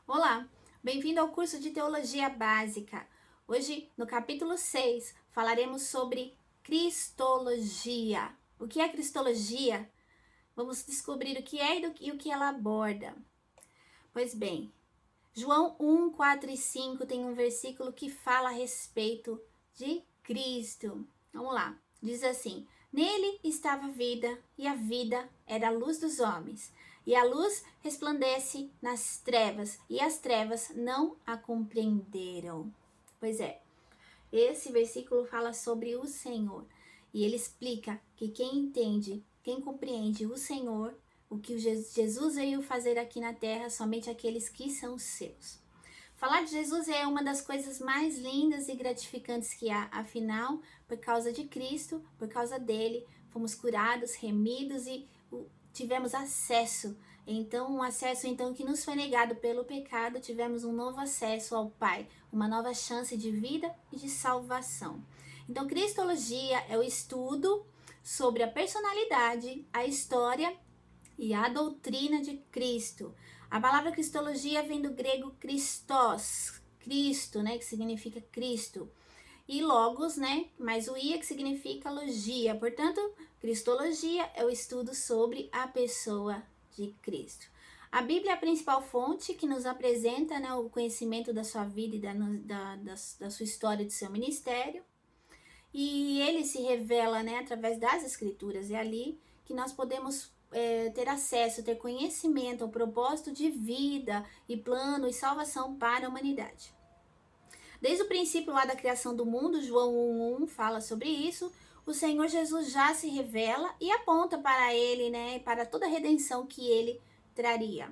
Olá, bem-vindo ao curso de Teologia Básica. Hoje, no capítulo 6, falaremos sobre Cristologia. O que é Cristologia? Vamos descobrir o que é e o que ela aborda. Pois bem, João 1, 4 e 5 tem um versículo que fala a respeito de Cristo. Vamos lá, diz assim: Nele estava a vida, e a vida era a luz dos homens. E a luz resplandece nas trevas, e as trevas não a compreenderam. Pois é, esse versículo fala sobre o Senhor. E ele explica que quem entende, quem compreende o Senhor, o que Jesus veio fazer aqui na terra, somente aqueles que são seus. Falar de Jesus é uma das coisas mais lindas e gratificantes que há, afinal, por causa de Cristo, por causa dele, fomos curados, remidos e tivemos acesso. Então, um acesso que nos foi negado pelo pecado, tivemos um novo acesso ao Pai, uma nova chance de vida e de salvação. Então, Cristologia é o estudo sobre a personalidade, a história e a doutrina de Cristo. A palavra cristologia vem do grego Christos, Cristo, né, que significa Cristo, e logos, né, mais o ia que significa logia. Portanto, cristologia é o estudo sobre a pessoa de Cristo. A Bíblia é a principal fonte que nos apresenta, né, o conhecimento da sua vida e da sua história, de seu ministério. E ele se revela, né, através das escrituras. É ali que nós podemos ter acesso, ter conhecimento ao propósito de vida e plano e salvação para a humanidade. Desde o princípio lá da criação do mundo, João 1:1 fala sobre isso. O Senhor Jesus já se revela e aponta para ele, né, para toda a redenção que ele traria.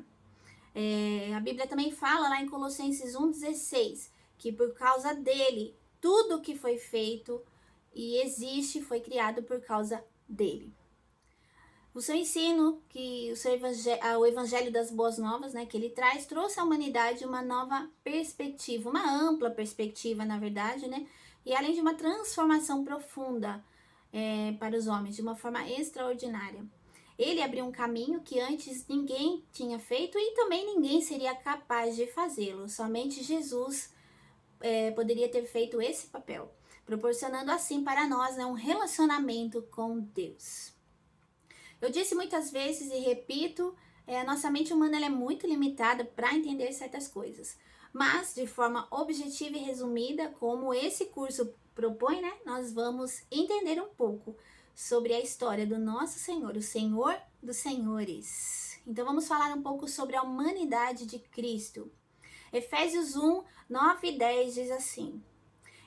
A Bíblia também fala lá em Colossenses 1:16 que por causa dele tudo que foi feito e existe foi criado por causa dele. O seu ensino, o evangelho das boas novas, né, que ele traz, trouxe à humanidade uma nova perspectiva, uma ampla perspectiva, na verdade, né, e além de uma transformação profunda para os homens, de uma forma extraordinária. Ele abriu um caminho que antes ninguém tinha feito e também ninguém seria capaz de fazê-lo. Somente Jesus poderia ter feito esse papel, proporcionando assim para nós, né, um relacionamento com Deus. Eu disse muitas vezes e repito, a nossa mente humana ela é muito limitada para entender certas coisas. Mas, de forma objetiva e resumida, como esse curso propõe, né, nós vamos entender um pouco sobre a história do nosso Senhor, o Senhor dos Senhores. Então, vamos falar um pouco sobre a humanidade de Cristo. Efésios 1, 9 e 10 diz assim: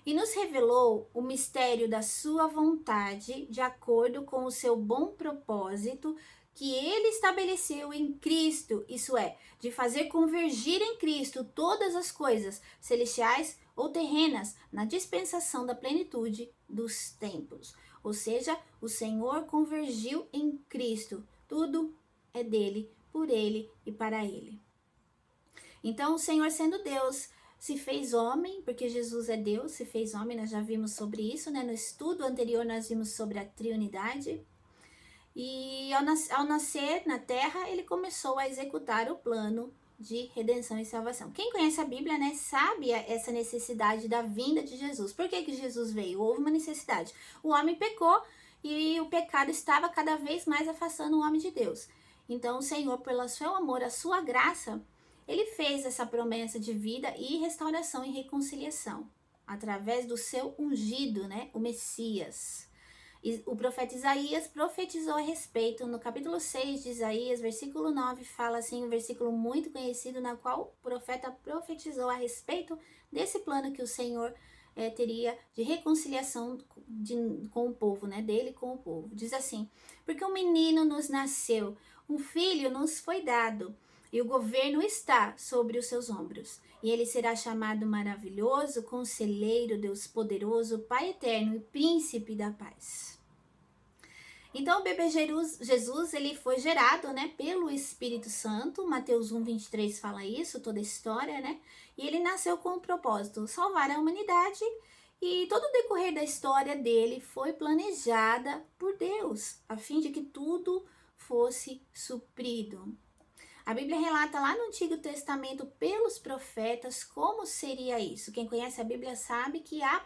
E nos revelou o mistério da sua vontade, de acordo com o seu bom propósito, que ele estabeleceu em Cristo, isso é, de fazer convergir em Cristo todas as coisas, celestiais ou terrenas, na dispensação da plenitude dos tempos. Ou seja, o Senhor convergiu em Cristo. Tudo é dele, por ele e para ele. Então, o Senhor, sendo Deus, se fez homem, porque Jesus é Deus, se fez homem, nós já vimos sobre isso, né? No estudo anterior, nós vimos sobre a Trindade. E ao nascer na terra, ele começou a executar o plano de redenção e salvação. Quem conhece a Bíblia, né, sabe essa necessidade da vinda de Jesus. Por que Jesus veio? Houve uma necessidade. O homem pecou e o pecado estava cada vez mais afastando o homem de Deus. Então, o Senhor, pelo seu amor, a sua graça, ele fez essa promessa de vida e restauração e reconciliação através do seu ungido, né, o Messias. E o profeta Isaías profetizou a respeito. No capítulo 6 de Isaías, versículo 9, fala assim, um versículo muito conhecido, na qual o profeta profetizou a respeito desse plano que o Senhor teria de reconciliação com o povo, né, dele com o povo. Diz assim: porque um menino nos nasceu, um filho nos foi dado, e o governo está sobre os seus ombros. E ele será chamado Maravilhoso, Conselheiro, Deus Poderoso, Pai Eterno e Príncipe da Paz. Então, o bebê Jesus, ele foi gerado, né, pelo Espírito Santo. Mateus 1:23 fala isso, toda a história, né? E ele nasceu com o propósito, salvar a humanidade. E todo o decorrer da história dele foi planejada por Deus, a fim de que tudo fosse suprido. A Bíblia relata lá no Antigo Testamento pelos profetas como seria isso. Quem conhece a Bíblia sabe que há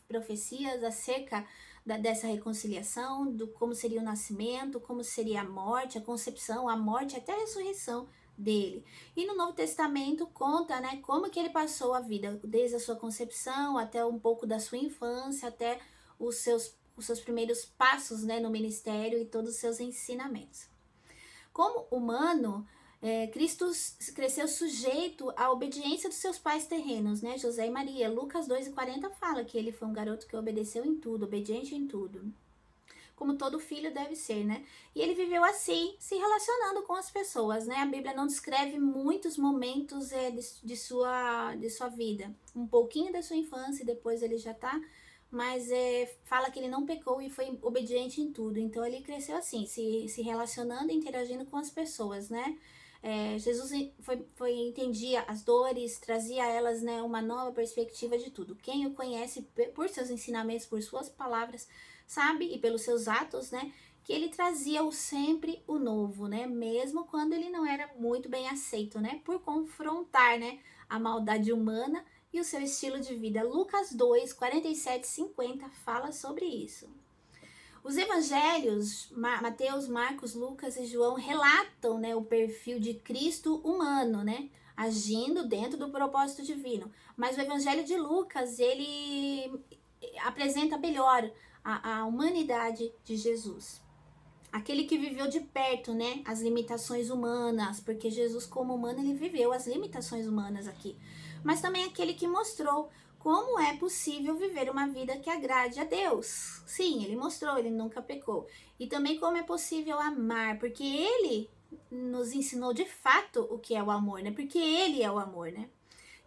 profecias acerca dessa reconciliação, do como seria o nascimento, como seria a morte, a concepção, a morte, até a ressurreição dele. E no Novo Testamento conta, né, como que ele passou a vida, desde a sua concepção até um pouco da sua infância, até os seus primeiros passos, né, no ministério e todos os seus ensinamentos. Como humano, Cristo cresceu sujeito à obediência dos seus pais terrenos, né? José e Maria. Lucas 2,40 fala que ele foi um garoto que obedeceu em tudo, obediente em tudo. Como todo filho deve ser, né? E ele viveu assim, se relacionando com as pessoas, né? A Bíblia não descreve muitos momentos de sua vida. Um pouquinho da sua infância, e depois ele já tá, mas fala que ele não pecou e foi obediente em tudo. Então ele cresceu assim, se relacionando e interagindo com as pessoas, né? Jesus entendia as dores, trazia a elas, né, uma nova perspectiva de tudo. Quem o conhece por seus ensinamentos, por suas palavras, sabe, e pelos seus atos, né, que ele trazia sempre o novo, né, mesmo quando ele não era muito bem aceito, né, por confrontar, né, a maldade humana e o seu estilo de vida. Lucas 2, 47 e 50 fala sobre isso. Os evangelhos, Mateus, Marcos, Lucas e João, relatam, né, o perfil de Cristo humano, né, agindo dentro do propósito divino. Mas o evangelho de Lucas, ele apresenta melhor a humanidade de Jesus. Aquele que viveu de perto, né, as limitações humanas, porque Jesus como humano, ele viveu as limitações humanas aqui. Mas também aquele que mostrou como é possível viver uma vida que agrade a Deus. Sim, ele mostrou, ele nunca pecou. E também como é possível amar, porque ele nos ensinou de fato o que é o amor, né? Porque ele é o amor, né?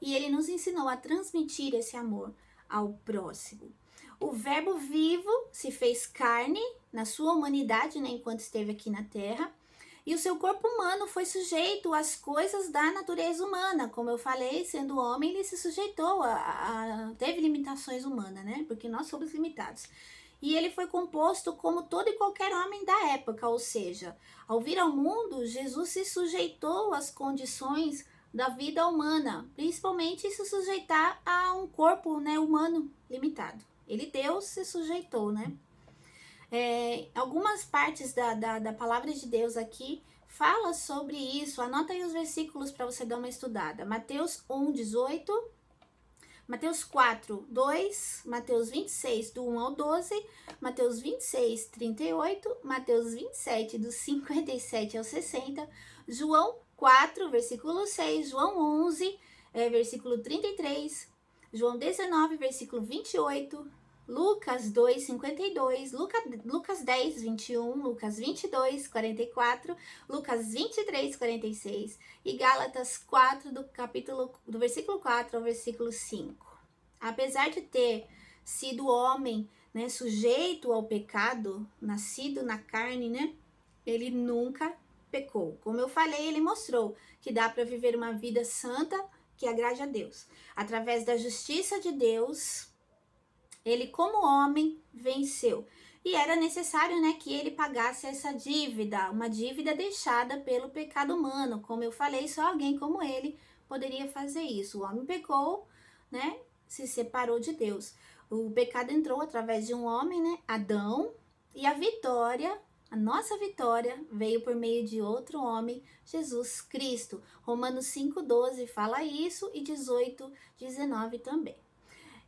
E ele nos ensinou a transmitir esse amor ao próximo. O Verbo vivo se fez carne na sua humanidade, né, enquanto esteve aqui na Terra, e o seu corpo humano foi sujeito às coisas da natureza humana. Como eu falei, sendo homem, ele se sujeitou teve limitações humanas, né? Porque nós somos limitados. E ele foi composto como todo e qualquer homem da época, ou seja, ao vir ao mundo, Jesus se sujeitou às condições da vida humana, principalmente se sujeitar a um corpo, né, humano limitado. Ele, Deus, se sujeitou, né? Algumas partes da palavra de Deus aqui fala sobre isso. Anota aí os versículos para você dar uma estudada. Mateus 1, 18, Mateus 4, 2, Mateus 26, do 1 ao 12, Mateus 26, 38, Mateus 27, do 57 ao 60, João 4, versículo 6, João 11, versículo 33, João 19, versículo 28, Lucas 2, 52, Lucas 10, 21, Lucas 22, 44, Lucas 23, 46 e Gálatas 4, do versículo 4 ao versículo 5. Apesar de ter sido homem, né, sujeito ao pecado, nascido na carne, né, ele nunca pecou. Como eu falei, ele mostrou que dá para viver uma vida santa que agrade a Deus. Através da justiça de Deus, ele, como homem, venceu. E era necessário, né, que ele pagasse essa dívida, uma dívida deixada pelo pecado humano. Como eu falei, só alguém como ele poderia fazer isso. O homem pecou, né, se separou de Deus. O pecado entrou através de um homem, né, Adão, e a vitória, a nossa vitória, veio por meio de outro homem, Jesus Cristo. Romanos 5,12 fala isso e 18, 19 também.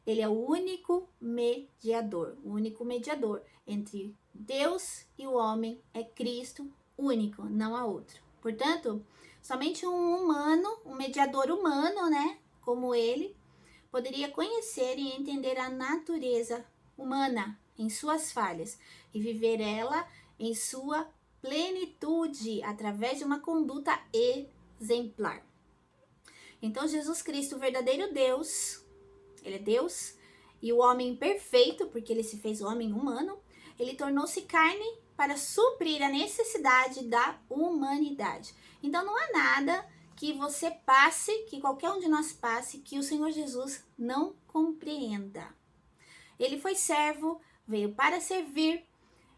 Ele é o único mediador entre Deus e o homem é Cristo único, não há outro. Portanto, somente um humano, um mediador humano, né, como ele, poderia conhecer e entender a natureza humana em suas falhas e viver ela em sua plenitude através de uma conduta exemplar. Então, Jesus Cristo, o verdadeiro Deus, ele é Deus, e o homem perfeito, porque ele se fez homem humano, ele tornou-se carne para suprir a necessidade da humanidade. Então não há nada que você passe, que qualquer um de nós passe, que o Senhor Jesus não compreenda. Ele foi servo, veio para servir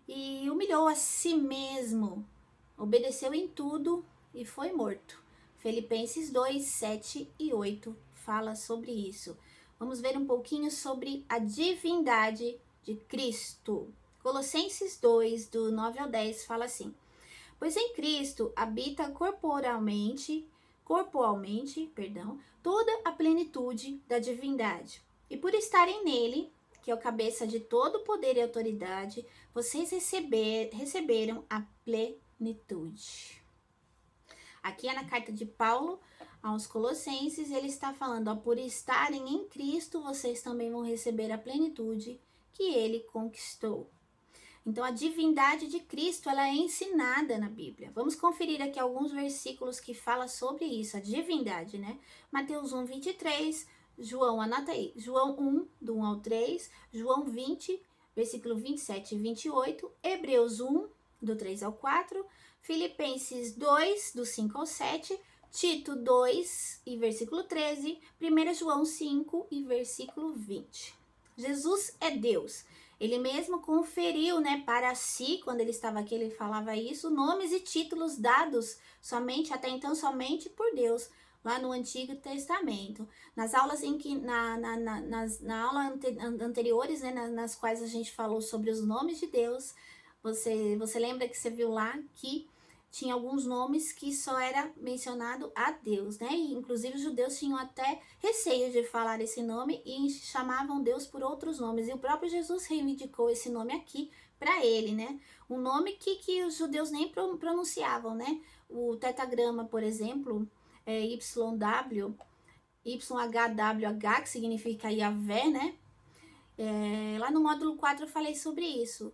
e humilhou a si mesmo, obedeceu em tudo e foi morto. Filipenses 2, 7 e 8 fala sobre isso. Vamos ver um pouquinho sobre a divindade de Cristo. Colossenses 2, do 9 ao 10, fala assim: pois em Cristo habita corporalmente, toda a plenitude da divindade. E por estarem nele, que é o cabeça de todo poder e autoridade, vocês receberam a plenitude. Aqui é na carta de Paulo aos Colossenses, ele está falando, ó, por estarem em Cristo, vocês também vão receber a plenitude que ele conquistou. Então, a divindade de Cristo, ela é ensinada na Bíblia. Vamos conferir aqui alguns versículos que falam sobre isso, a divindade, né? Mateus 1, 23, João, anota aí, João 1, do 1 ao 3, João 20, versículo 27 e 28, Hebreus 1, do 3 ao 4, Filipenses 2, do 5 ao 7, Tito 2, e versículo 13, 1 João 5, e versículo 20. Jesus é Deus. Ele mesmo conferiu, né, para si, quando ele estava aqui, ele falava isso, nomes e títulos dados somente, até então, somente por Deus, lá no Antigo Testamento. Nas aulas em que, na aula anteriores, né, nas quais a gente falou sobre os nomes de Deus, você lembra que você viu lá que tinha alguns nomes que só era mencionado a Deus, né? E, inclusive os judeus tinham até receio de falar esse nome e chamavam Deus por outros nomes. E o próprio Jesus reivindicou esse nome aqui para ele, né? Um nome que os judeus nem pronunciavam, né? O tetragrama, por exemplo, é YHWH, que significa Yahvé, né? Lá no módulo 4 eu falei sobre isso.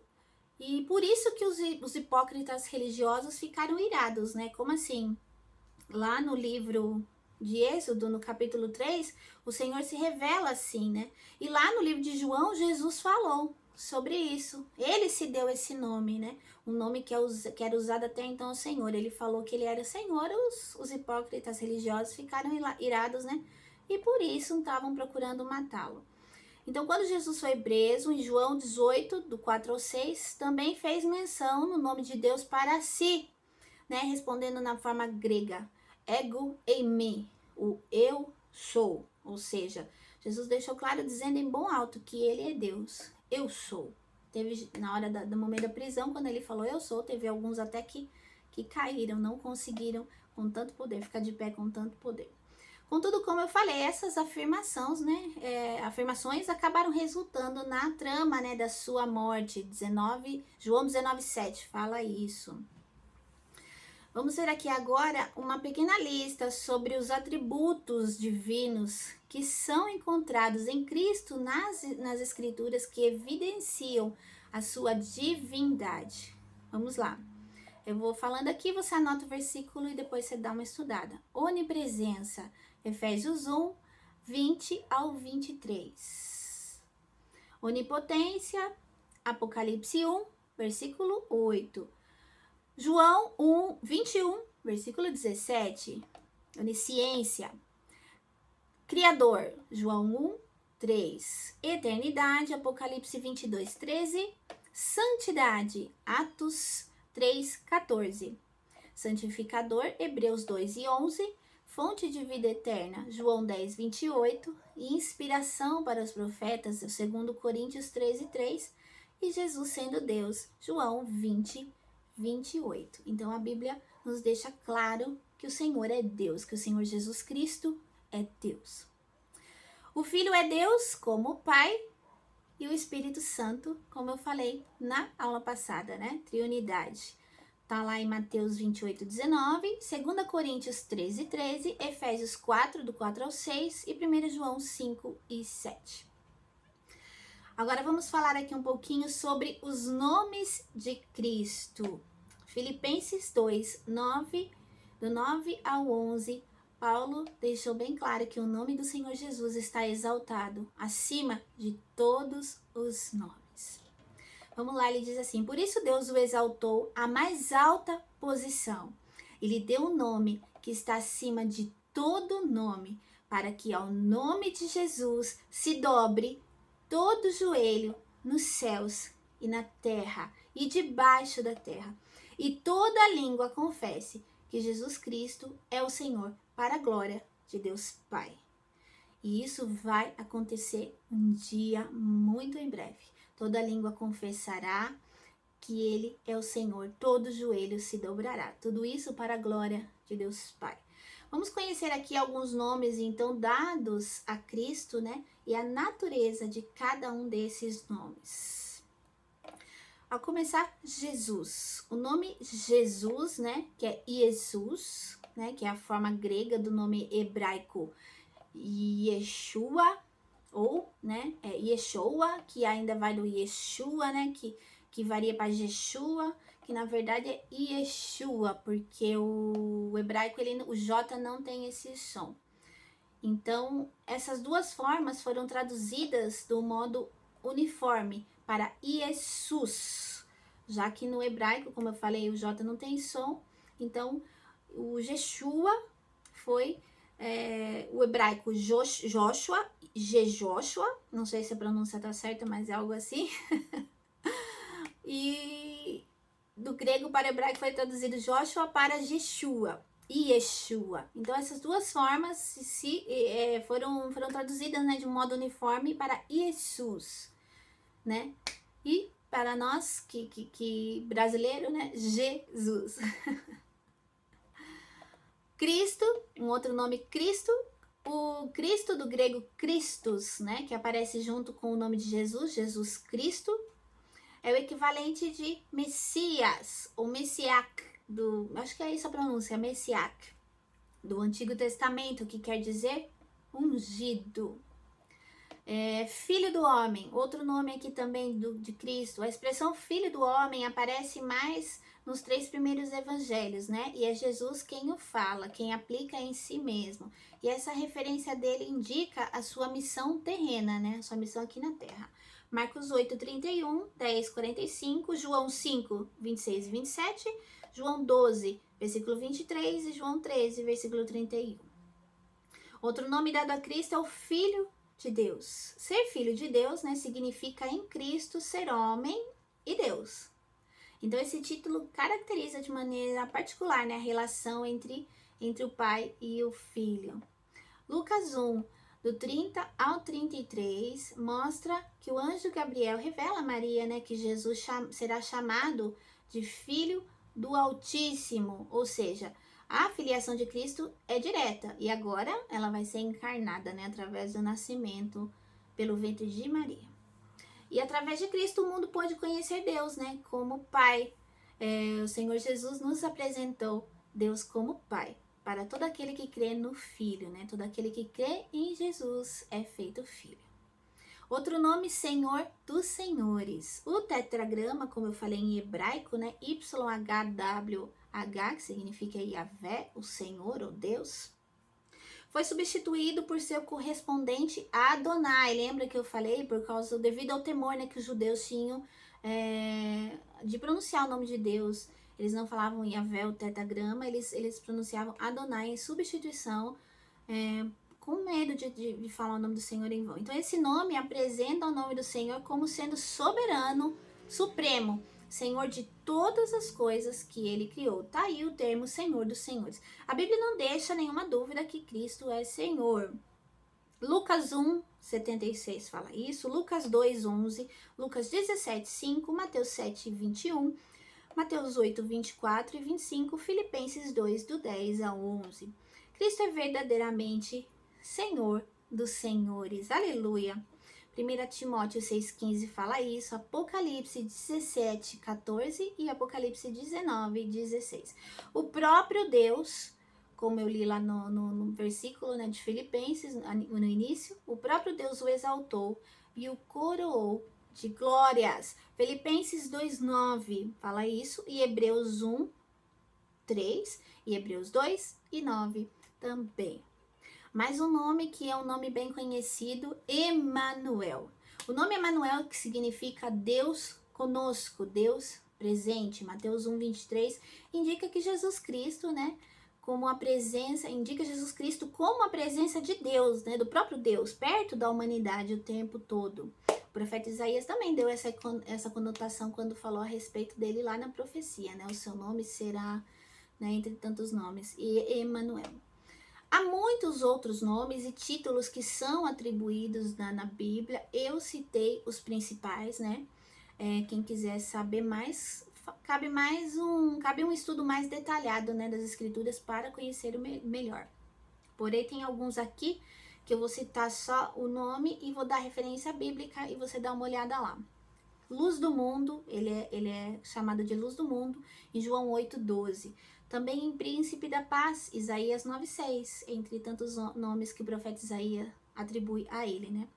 E por isso que os hipócritas religiosos ficaram irados, né? Como assim? Lá no livro de Êxodo, no capítulo 3, o Senhor se revela assim, né? E lá no livro de João, Jesus falou sobre isso. Ele se deu esse nome, né? Um nome que era usado até então o Senhor. Ele falou que ele era Senhor, os hipócritas religiosos ficaram irados, né? E por isso estavam procurando matá-lo. Então, quando Jesus foi preso, em João 18, do 4 ao 6, também fez menção no nome de Deus para si, né? Respondendo na forma grega, ego eimi, o eu sou. Ou seja, Jesus deixou claro, dizendo em bom alto que ele é Deus, eu sou. Teve, na hora do momento da prisão, quando ele falou eu sou, teve alguns até que caíram, não conseguiram com tanto poder, ficar de pé com tanto poder. Contudo, como eu falei, essas afirmações, né, afirmações acabaram resultando na trama, né, da sua morte. João 19:7 fala isso. Vamos ver aqui agora uma pequena lista sobre os atributos divinos que são encontrados em Cristo nas Escrituras que evidenciam a sua divindade. Vamos lá. Eu vou falando aqui, você anota o versículo e depois você dá uma estudada. Onipresença, Efésios 1, 20 ao 23. Onipotência, Apocalipse 1, versículo 8. João 1, 21, versículo 17. Onisciência, Criador, João 1, 3. Eternidade, Apocalipse 22, 13. Santidade, Atos 3, 14. Santificador, Hebreus 2 e 11. Fonte de vida eterna, João 10, 28. E inspiração para os profetas, 2 Coríntios 13, 3. E Jesus sendo Deus, João 20, 28. Então a Bíblia nos deixa claro que o Senhor é Deus, que o Senhor Jesus Cristo é Deus. O Filho é Deus como o Pai e o Espírito Santo, como eu falei na aula passada, né? Triunidade. Tá lá em Mateus 28, 19, 2 Coríntios 13, 13, Efésios 4, do 4 ao 6 e 1 João 5 e 7. Agora vamos falar aqui um pouquinho sobre os nomes de Cristo. Filipenses 2, 9, do 9 ao 11, Paulo deixou bem claro que o nome do Senhor Jesus está exaltado acima de todos os nomes. Vamos lá, ele diz assim: por isso Deus o exaltou à mais alta posição. E lhe deu um nome que está acima de todo nome, para que ao nome de Jesus se dobre todo joelho nos céus e na terra e debaixo da terra, e toda língua confesse que Jesus Cristo é o Senhor, para a glória de Deus Pai. E isso vai acontecer um dia muito em breve. Toda língua confessará que Ele é o Senhor, todo joelho se dobrará. Tudo isso para a glória de Deus Pai. Vamos conhecer aqui alguns nomes, então, dados a Cristo, né? E a natureza de cada um desses nomes. A começar, Jesus. O nome Jesus, né? Que é Jesus, né? Que é a forma grega do nome hebraico Yeshua, ou, né? Yeshua, que ainda vai do Yeshua, né? Que varia para Jeshua, que na verdade é Yeshua, porque o hebraico, o J não tem esse som. Então, essas duas formas foram traduzidas do modo uniforme para Jesus, já que no hebraico, como eu falei, o J não tem som, então o Jeshua foi o hebraico Joshua, Jejoshua, não sei se a pronúncia tá certa, mas é algo assim. E do grego para o hebraico foi traduzido Joshua para Jeshua e Yeshua. Então essas duas formas foram traduzidas, né, de um modo uniforme para Jesus, né? E para nós que brasileiro, né, Jesus. Cristo, um outro nome Cristo, o Cristo do grego Christus, né, que aparece junto com o nome de Jesus, Jesus Cristo, é o equivalente de Messias, ou Messiac, acho que é isso a pronúncia, Messiac, do Antigo Testamento, que quer dizer ungido. Filho do homem, outro nome aqui também de Cristo. A expressão filho do homem aparece mais nos 3 primeiros evangelhos, né? E é Jesus quem o fala, quem aplica em si mesmo. E essa referência dele indica a sua missão terrena, né? A sua missão aqui na terra. Marcos 8, 31, 10, 45, João 5, 26 e 27, João 12, versículo 23 e João 13, versículo 31. Outro nome dado a Cristo é o Filho de Deus. Ser filho de Deus, né, significa em Cristo ser homem e Deus. Então esse título caracteriza de maneira particular, né, a relação entre o pai e o filho. Lucas 1, do 30 ao 33, mostra que o anjo Gabriel revela a Maria, né, que Jesus será chamado de Filho do Altíssimo, ou seja, a filiação de Cristo é direta e agora ela vai ser encarnada, né, através do nascimento pelo ventre de Maria. E através de Cristo o mundo pôde conhecer Deus, né, como Pai. O Senhor Jesus nos apresentou Deus como Pai para todo aquele que crê no Filho, né? Todo aquele que crê em Jesus é feito filho. Outro nome, Senhor dos Senhores. O tetragrama, como eu falei em hebraico, né? YHWH, que significa Yahvé, o Senhor ou Deus, foi substituído por seu correspondente Adonai. Lembra que eu falei? Devido ao temor, né, que os judeus tinham de pronunciar o nome de Deus. Eles não falavam Yahvé, o tetragrama, eles pronunciavam Adonai em substituição, com medo de falar o nome do Senhor em vão. Então esse nome apresenta o nome do Senhor como sendo soberano, supremo, Senhor de todas as coisas que ele criou. Tá aí o termo Senhor dos Senhores. A Bíblia não deixa nenhuma dúvida que Cristo é Senhor. Lucas 1, 76 fala isso, Lucas 2, 11, Lucas 17, 5, Mateus 7, 21, Mateus 8, 24 e 25, Filipenses 2, do 10 ao 11. Cristo é verdadeiramente Senhor dos Senhores. Aleluia! 1 Timóteo 6,15 fala isso, Apocalipse 17, 14 e Apocalipse 19, 16. O próprio Deus, como eu li lá no versículo, né, de Filipenses, no início, o próprio Deus o exaltou e o coroou de glórias. Filipenses 2:9 fala isso, e Hebreus 1:3 e Hebreus 2:9 também. Mais um nome que é um nome bem conhecido, Emanuel. O nome Emanuel, que significa Deus conosco, Deus presente. Mateus 1:23 indica que Jesus Cristo, né, indica Jesus Cristo como a presença de Deus, né, do próprio Deus, perto da humanidade o tempo todo. O profeta Isaías também deu essa conotação quando falou a respeito dele lá na profecia, né? O seu nome será né, entre tantos nomes, e Emanuel. Há muitos outros nomes e títulos que são atribuídos na Bíblia. Eu citei os principais, né? Quem quiser saber mais, cabe um estudo mais detalhado, né, das escrituras para conhecer melhor. Porém, tem alguns aqui que eu vou citar só o nome e vou dar referência bíblica e você dá uma olhada lá. Luz do mundo, ele é chamado de luz do mundo em João 8,12. Também em príncipe da paz, Isaías 9,6, entre tantos nomes que o profeta Isaías atribui a ele, né?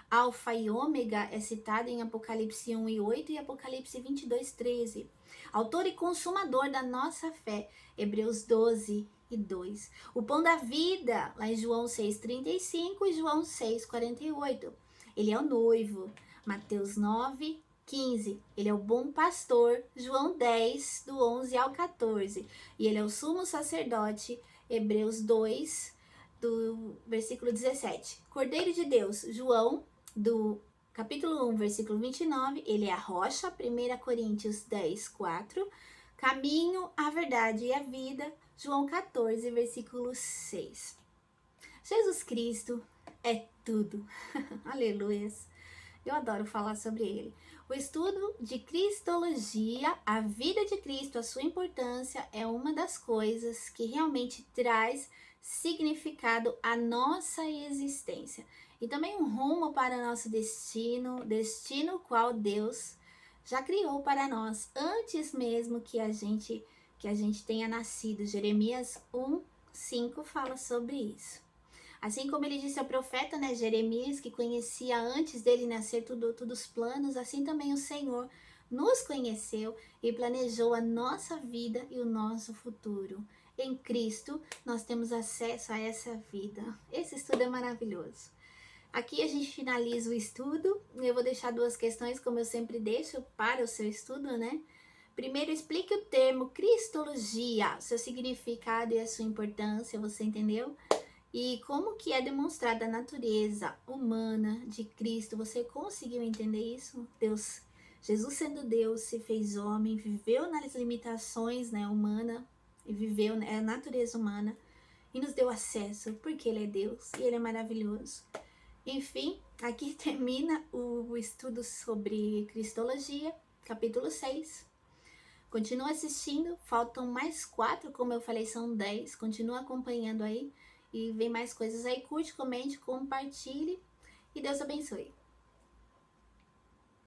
Alfa e ômega é citado em Apocalipse 1:8 e Apocalipse 22:13. Autor e consumador da nossa fé, Hebreus 12:2. O pão da vida, lá em João 6:35 e João 6:48. Ele é o noivo, Mateus 9:15. Ele é o bom pastor, João 10, do 11 ao 14. E ele é o sumo sacerdote, Hebreus 2, do versículo 17. Cordeiro de Deus, João, do capítulo 1, versículo 29. Ele é a rocha, 1 Coríntios 10, 4. Caminho, a verdade e a vida, João 14, versículo 6. Jesus Cristo é tudo. Aleluias. Eu adoro falar sobre ele. O estudo de Cristologia, a vida de Cristo, a sua importância, é uma das coisas que realmente traz significado à nossa existência. E também um rumo para nosso destino qual Deus já criou para nós, antes mesmo que a gente tenha nascido. Jeremias 1:5 fala sobre isso. Assim como ele disse ao profeta, né, Jeremias, que conhecia antes dele nascer todos os planos, assim também o Senhor nos conheceu e planejou a nossa vida e o nosso futuro. Em Cristo, nós temos acesso a essa vida. Esse estudo é maravilhoso. Aqui a gente finaliza o estudo. Eu vou deixar 2 questões, como eu sempre deixo, para o seu estudo, né? Primeiro, explique o termo Cristologia, seu significado e a sua importância, você entendeu? E como que é demonstrada a natureza humana de Cristo. Você conseguiu entender isso? Jesus sendo Deus, se fez homem, viveu nas limitações, né, humanas, e viveu a natureza humana, e nos deu acesso, porque Ele é Deus, e Ele é maravilhoso. Enfim, aqui termina o estudo sobre Cristologia, capítulo 6. Continua assistindo, faltam mais 4, como eu falei, são 10. Continua acompanhando aí. E vem mais coisas aí, curte, comente, compartilhe e Deus abençoe.